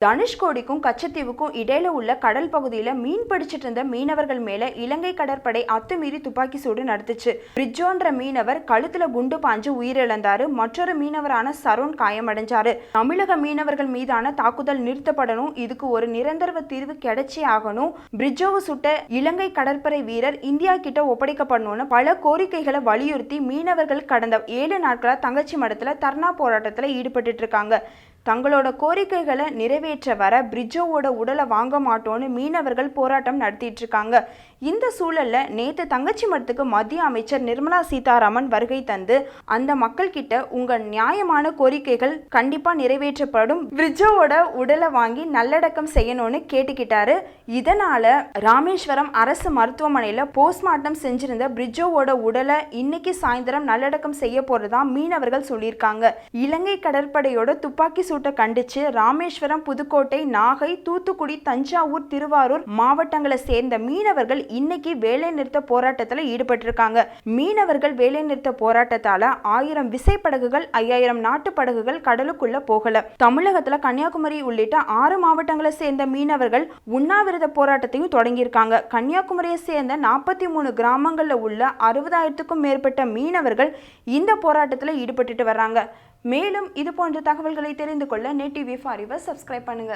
தனுஷ்கோடிக்கும் கச்சத்தீவுக்கும் இடையில உள்ள கடல் பகுதியில மீன் பிடிச்சிட்டு இருந்த மீனவர்கள் மேல இலங்கை கடற்படை அத்துமீறி துப்பாக்கி சூடு நடத்துச்சு. பிரிட்ஜோன்ற மீனவர் கழுத்துல குண்டு பாஞ்சு உயிரிழந்தாரு. மற்றொரு மீனவரான சரோன் காயமடைஞ்சாரு. தமிழக மீனவர்கள் மீதான தாக்குதல் நிறுத்தப்படணும், இதுக்கு ஒரு நிரந்தர தீர்வு கிடைச்சே ஆகணும், பிரிட்ஜோவை சுட்ட இலங்கை கடற்படை வீரர் இந்தியா கிட்ட ஒப்படைக்கப்படணும்னு பல கோரிக்கைகளை வலியுறுத்தி மீனவர்கள் கடந்த 7 நாட்களா தங்கச்சி மடத்துல தர்ணா போராட்டத்துல ஈடுபட்டு இருக்காங்க. தங்களோட கோரிக்கைகளை நிறைவேற்ற வர பிரிட்ஜோவோட உடலை வாங்க மாட்டோன்னு மீனவர்கள் போராட்டம் நடத்திட்டு இருக்காங்க. இந்த சூழல்ல நேற்று தங்கச்சி மடத்துக்கு மத்திய அமைச்சர் நிர்மலா சீதாராமன் வருகை தந்து அந்த மக்கள் கிட்ட உங்க நியாயமான கோரிக்கைகள் கண்டிப்பா நிறைவேற்றப்படும், பிரிட்ஜோவோட உடலை வாங்கி நல்லடக்கம் செய்யணும்னு கேட்டுக்கிட்டாரு. இதனால ராமேஸ்வரம் அரசு மருத்துவமனையில போஸ்ட்மார்ட்டம் செஞ்சிருந்த பிரிட்ஜோவோட உடலை இன்னைக்கு சாயந்தரம் நல்லடக்கம் செய்ய போறதா மீனவர்கள் சொல்லியிருக்காங்க. இலங்கை கடற்படையோட துப்பாக்கி சூட்டை கண்டிச்சு ராமேஸ்வரம், புதுக்கோட்டை, நாகை, தூத்துக்குடி, தஞ்சாவூர், திருவாரூர் மாவட்டங்களை சேர்ந்த மீனவர்கள் இன்னைக்கு வேலை நிறுத்த போராட்டத்தில் ஈடுபட்டிருக்காங்க. மீனவர்கள் வேலை நிறுத்த போராட்டத்தால 1000 விசைப்படகுகள், 5000 நாட்டு படகுகள் கடலுக்குள்ள போகல. தமிழகத்துல கன்னியாகுமரி உள்ளிட்ட 6 மாவட்டங்களை சேர்ந்த மீனவர்கள் உண்ணாவிரத போராட்டத்தையும் தொடங்கியிருக்காங்க. கன்னியாகுமரியை சேர்ந்த 43 கிராமங்கள்ல உள்ள 60,000க்கும் மேற்பட்ட மீனவர்கள் இந்த போராட்டத்தில் ஈடுபட்டு வர்றாங்க. மேலும் இது போன்ற தகவல்களை தெரிந்து கொள்ள NET TV for your subscribe பண்ணுங்க.